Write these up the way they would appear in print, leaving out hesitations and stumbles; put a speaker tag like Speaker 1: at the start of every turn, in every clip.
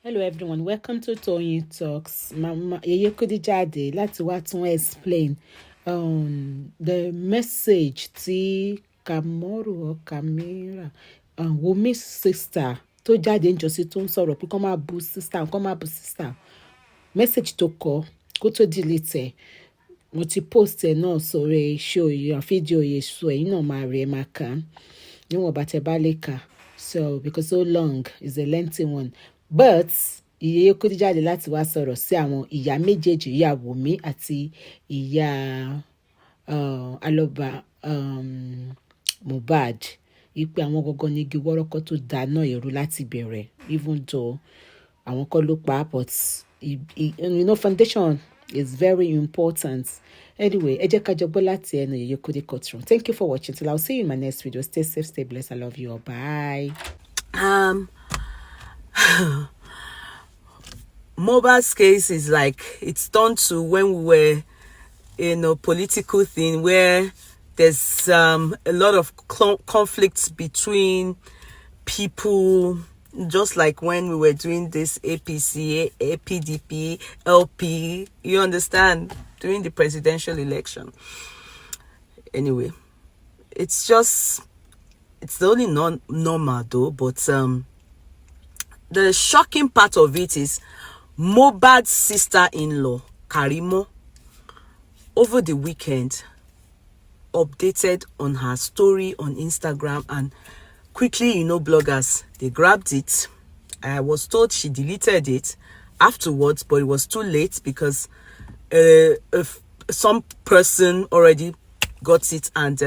Speaker 1: Hello everyone, welcome to Toyin Talks. Mama Yeye Kudi jáde láti wá tún explain the message tí Kamoru or Kamira Wunmi's sister tó jáde níjọ́sí tó ń sọ̀rọ̀ pé kó má bú sister message tó kọ kó tó delete ẹ̀ mo ti post ẹ̀ náà sórí show yìí fídíò yìí so ẹ̀yin náà máa rí ẹ̀ máa kà á níwọ̀n bá tẹ bá lè kà so because so long is a lengthy one. But Yeye Kudi jáde láti wá sọ̀rọ̀ sí àwọn ìyá méjèèjì ìyá Wunmi àti ìyá alọ́ba Muhbad ipe àwọn gangan ní igi wọ́rọ́kọ́ tó dáná ẹ̀rú láti bẹ̀rẹ̀ even though àwọn kọ́ ló pa but foundation is very important. Anyway, ẹ jẹ́ ká jọ gbọ́ láti ẹnu Yeye Kudi courtroom. Thank you for watching. Till I'll see you in my next video. Stay safe, stay blessed. I love you all. Bye.
Speaker 2: Muhbad's case is like it's turned to when we were in a political thing where there's a lot of conflicts between people, just like when we were doing this APC, APDP, LP, you understand, during the presidential election. Anyway, it's the only normal though, but the shocking part of it is Muhbad's sister-in-law, Karimo, over the weekend, updated on her story on Instagram, and quickly, bloggers, they grabbed it. I was told she deleted it afterwards, but it was too late because if some person already got it and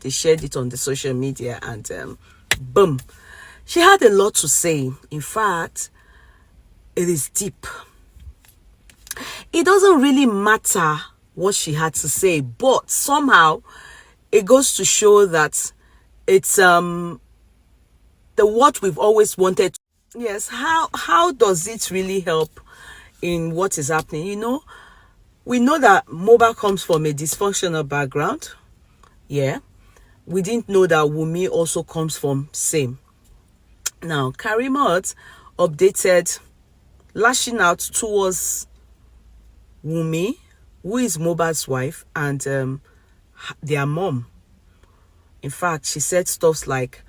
Speaker 2: they shared it on the social media, and boom. She had a lot to say. In fact, it is deep. It doesn't really matter what she had to say, but somehow it goes to show that it's the what we've always wanted. Yes, how does it really help in what is happening? We know that Muhbad comes from a dysfunctional background. Yeah. We didn't know that Wunmi also comes from same. Now, Karimot updated, lashing out towards Wunmi, who is Muhbad's wife, and their mom. In fact, she said stuff like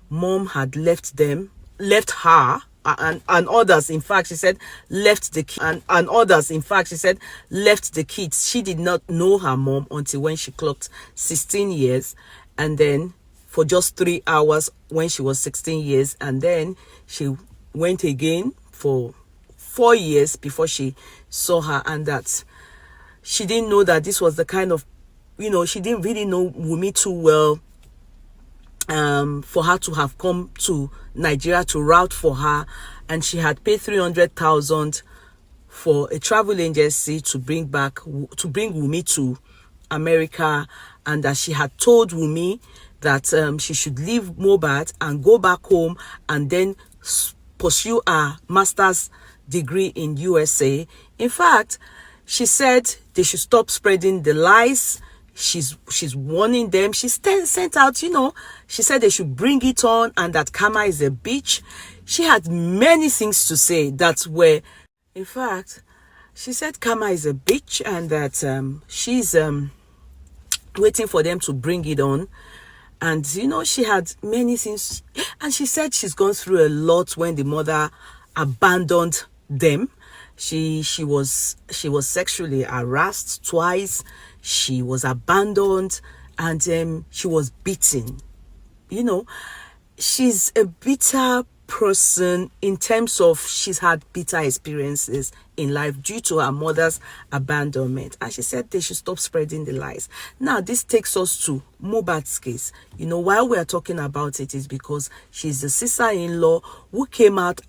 Speaker 2: mom had left her, and others. In fact, she said left the kid, and others. In fact, she said left the kids. She did not know her mom until when she clocked 16 years, and then for just 3 hours when she was 16 years, and then she went again for 4 years before she saw her, and that she didn't know that this was the kind of, she didn't really know Wunmi too well for her to have come to Nigeria to route for her, and she had paid 300,000 for a travel agency to bring Wunmi to America, and that she had told Wunmi that she should leave Muhbad and go back home and then pursue a master's degree in USA. In fact, she said they should stop spreading the lies. She's warning them. She sent out, she said they should bring it on, and that Kama is a bitch. She had many things to say that were, in fact, she said Kama is a bitch, and that she's waiting for them to bring it on. And she had many things, and she said she's gone through a lot when the mother abandoned them. She was sexually harassed twice. She was abandoned, and she was beaten. She's a bitter person in terms of she's had bitter experiences in life due to her mother's abandonment, and she said they should stop spreading the lies. Now, this takes us to Muhbad's case. Why we are talking about it is because she's the sister-in-law who came out,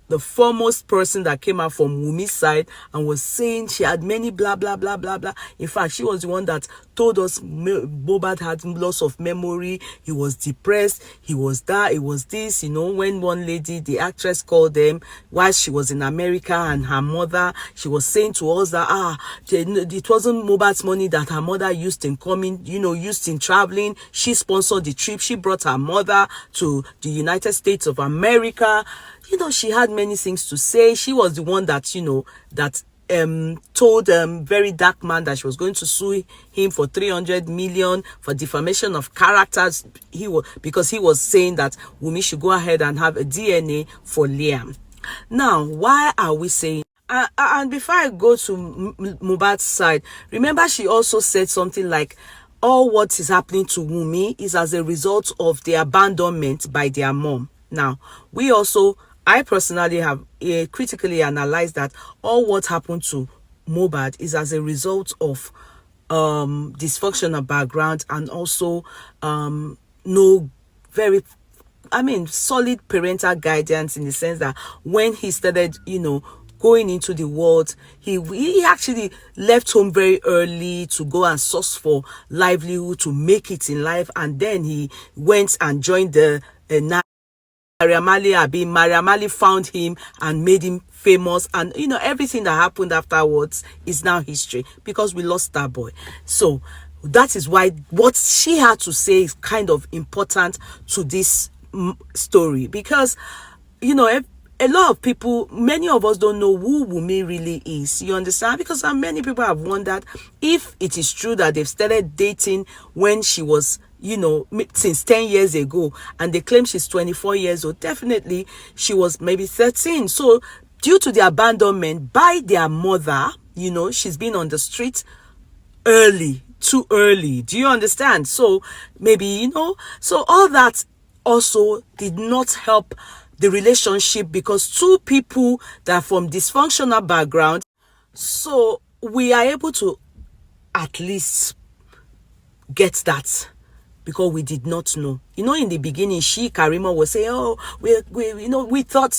Speaker 2: the foremost person that came out from Wunmi's side, and was saying she had many blah blah blah blah blah. In fact, she was the one that told us Muhbad had loss of memory, he was depressed, he was that, it was this. When one lady, the actress, called them while she was in America, and her mother, she was saying to us that it wasn't Muhbad's money that her mother used in coming, used in traveling. She sponsored the trip. She brought her mother to the United States of America. she had many things to say. She was the one that, that told very dark man that she was going to sue him for 300 million for defamation of characters. Because he was saying that Wunmi should go ahead and have a DNA for Liam. Now, why are we saying? And before I go to Muhbad's side, remember she also said something like, all what is happening to Wunmi is as a result of the abandonment by their mom. Now, I personally have critically analyzed that all what happened to Muhbad is as a result of dysfunctional background, and also no very, solid parental guidance, in the sense that when he started, going into the world, he actually left home very early to go and source for livelihood, to make it in life, and then he went and joined the Mariam Ali found him and made him famous, and everything that happened afterwards is now history, because we lost that boy. So that is why what she had to say is kind of important to this story, because a lot of people, many of us don't know who Wunmi really is. You understand? Because many people have wondered if it is true that they've started dating when she was, since 10 years ago, and they claim she's 24 years old. Definitely, she was maybe 13. So, due to the abandonment by their mother, she's been on the street too early. Do you understand? So, maybe, so all that also did not help the relationship, because two people that are from dysfunctional background, so we are able to at least get that, because we did not know. In the beginning, Karima was saying, oh, we thought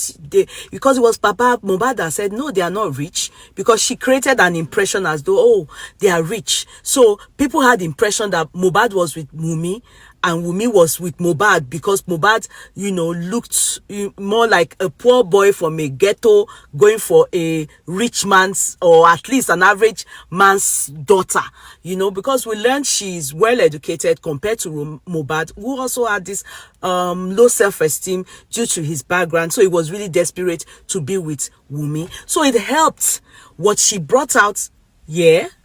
Speaker 2: because it was Papa Muhbad that said, no, they are not rich, because she created an impression as though, oh, they are rich. So people had the impression that Muhbad was with Wunmi, and Wunmi was with Muhbad, because Muhbad, looked more like a poor boy from a ghetto going for a rich man's, or at least an average man's daughter, because we learned she's well educated compared to Muhbad, who also had this low self-esteem due to his background. So he was really desperate to be with Wunmi. So it helped. What she brought out,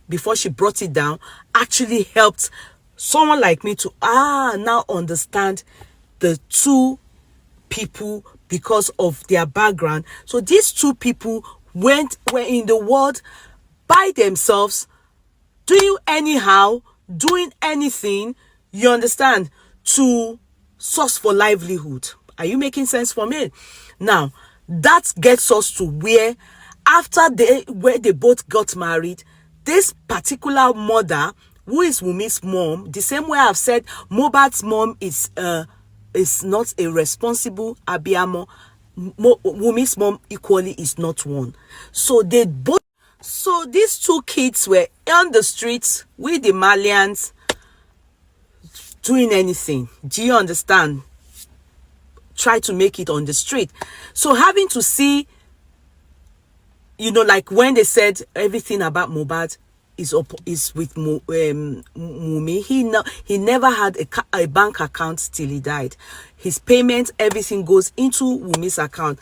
Speaker 2: before she brought it down, actually helped someone like me to now understand the two people because of their background. So these two people were in the world by themselves, doing anyhow, doing anything, you understand, to source for livelihood. Are you making sense for me? Now, that gets us to where they both got married, this particular mother, who is Wunmi's mom, the same way I've said Muhbad's mom is not a responsible Abiamo, Wunmi's mom equally is not one. So these two kids were on the streets with the Malians, doing anything. Do you understand? Try to make it on the street. So having to see, like when they said everything about Muhbad is with Wunmi, he never had a bank account till he died. His payment, everything goes into Wunmi's account.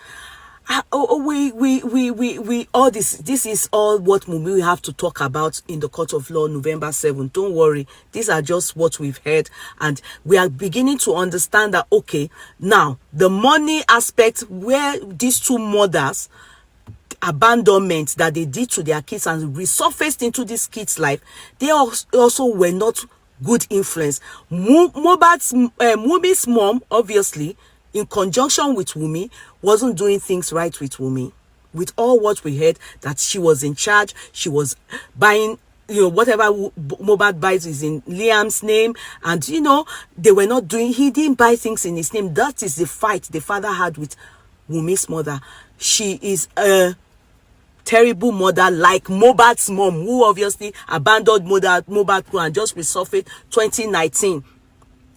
Speaker 2: We all this is all what Wunmi we have to talk about in the court of law November 7th. Don't worry, these are just what we've heard, and we are beginning to understand that, okay, now the money aspect, where these two mothers abandonment that they did to their kids and resurfaced into this kid's life, they also were not good influence. Wunmi's mom, obviously, in conjunction with Wunmi, wasn't doing things right with Wunmi. With all what we heard, that she was in charge, she was buying, whatever Muhbad buys is in Liam's name, and they were not doing, he didn't buy things in his name. That is the fight the father had with Wunmi's mother. She is a terrible mother, like Muhbad's mom, who obviously abandoned Muhbad and just resurfaced 2019,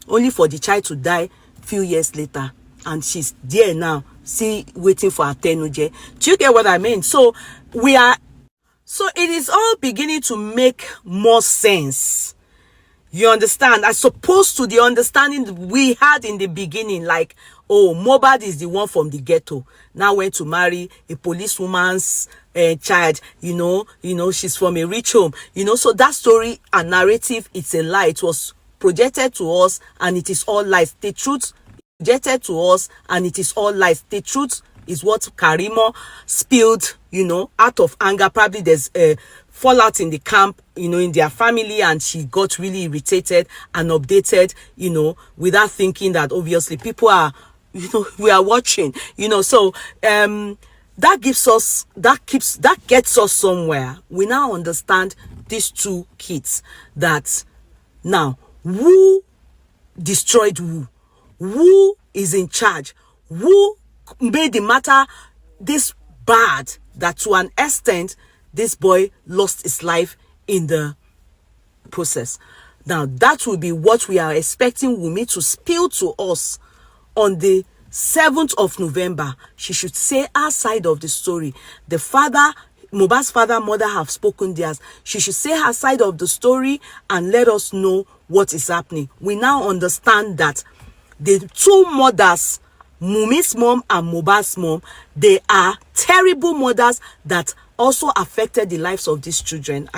Speaker 2: only for the child to die few years later, and she's there now, waiting for her tenuje. Do you get what I mean? So it is all beginning to make more sense. You understand? As opposed to the understanding we had in the beginning, like, oh, Muhbad is the one from the ghetto, now went to marry a policewoman's child, she's from a rich home, so that story and narrative, it's a lie. It was projected to us and it is all lies. The truth projected to us and it is all lies. The truth is what Karimo spilled, out of anger. Probably there's a fallout in the camp, in their family, and she got really irritated and updated, without thinking that obviously people are, we are watching, so that gets us somewhere. We now understand these two kids, that now who destroyed who is in charge, who made the matter this bad, that to an extent this boy lost his life in the process. Now that will be what we are expecting Wunmi to spill to us on the 7th of November. She should say her side of the story. The father, Mohbad's father, mother have spoken theirs. She should say her side of the story and let us know what is happening. We now understand that the two mothers, Wunmi's mom and Mohbad's mom, they are terrible mothers that also affected the lives of these children. Are you